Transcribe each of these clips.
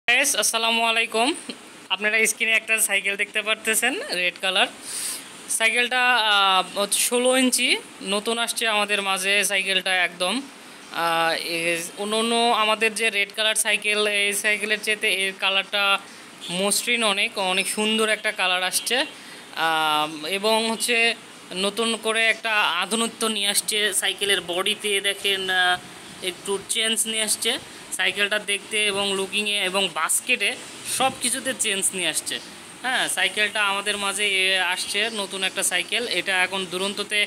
Guys আসসালামু আলাইকুম। আপনারা স্ক্রিনে একটা সাইকেল দেখতে পারতেছেন, রেড কালার সাইকেলটা 16 ইঞ্চি নতুন আসছে আমাদের মাঝে। সাইকেলটা একদম অন্য অন্য আমাদের যে রেড কালার সাইকেল, এই সাইকেলের চেয়ে এর কালারটা মসৃণ, অনেক অনেক সুন্দর একটা কালার আসছে। এবং হচ্ছে নতুন করে একটা আধুনিকত্ব নিয়ে আসছে সাইকেলের বডিতে। দেখেন একটু চেঞ্জ নিয়ে আসছে সাইকেলটা দেখতে, এবং লুকিংয়ে এবং বাস্কেটে সব কিছুতে চেঞ্জ নিয়ে আসছে। হ্যাঁ, সাইকেলটা আমাদের মাঝে আসছে নতুন একটা সাইকেল। এটা এখন দুরন্ততে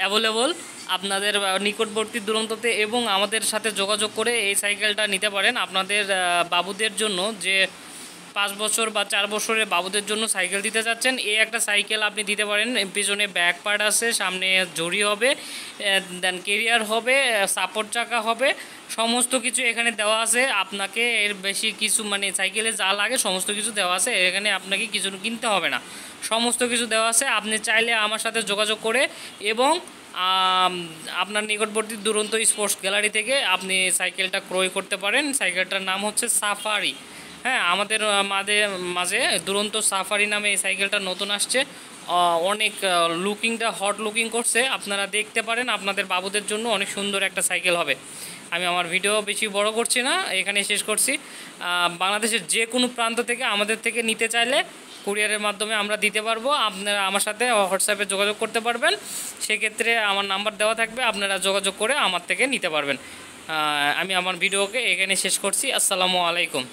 অ্যাভেলেবল, আপনাদের নিকটবর্তী দুরন্ততে, এবং আমাদের সাথে যোগাযোগ করে এই সাইকেলটা নিতে পারেন আপনাদের বাবুদের জন্য। যে 5 বছর বা 4 বছরের বাবুদের জন্য সাইকেল দিতে যাচ্ছেন, এই একটা সাইকেল আপনি দিতে পারেন। পিছনে ব্যাক পার্ট আছে, সামনে জড়ি হবে, দেন কেরিয়ার হবে, সাপোর্ট চাকা হবে, সমস্ত কিছু এখানে দেওয়া আছে। আপনাকে এর বেশি কিছু মানে সাইকেলে যা লাগে সমস্ত কিছু দেওয়া আছে এখানে, আপনাকে কিছু কিনতে হবে না, সমস্ত কিছু দেওয়া আছে। আপনি চাইলে আমার সাথে যোগাযোগ করে এবং আপনার নিকটবর্তী দুরন্ত স্পোর্টস গ্যালারি থেকে আপনি সাইকেলটা ক্রয় করতে পারেন। সাইকেলটার নাম হচ্ছে সাফারি। হ্যাঁ, আমাদের মাঝে মাঝে দুরন্ত সাফারি নামে এই সাইকেলটা নতুন আসছে। অনেক লুকিংটা হট লুকিং করছে, আপনারা দেখতে পারেন। আপনাদের বাবুদের জন্য অনেক সুন্দর একটা সাইকেল হবে। আমি আমার ভিডিও বেশি বড় করছি না, এখানে শেষ করছি। বাংলাদেশের যে কোনো প্রান্ত থেকে আমাদের থেকে নিতে চাইলে কুরিয়ারের মাধ্যমে আমরা দিতে পারবো। আপনারা আমার সাথে হোয়াটসঅ্যাপে যোগাযোগ করতে পারবেন, সেক্ষেত্রে আমার নাম্বার দেওয়া থাকবে, আপনারা যোগাযোগ করে আমার থেকে নিতে পারবেন। আমি আমার ভিডিওকে এখানে শেষ করছি। আসসালামু আলাইকুম।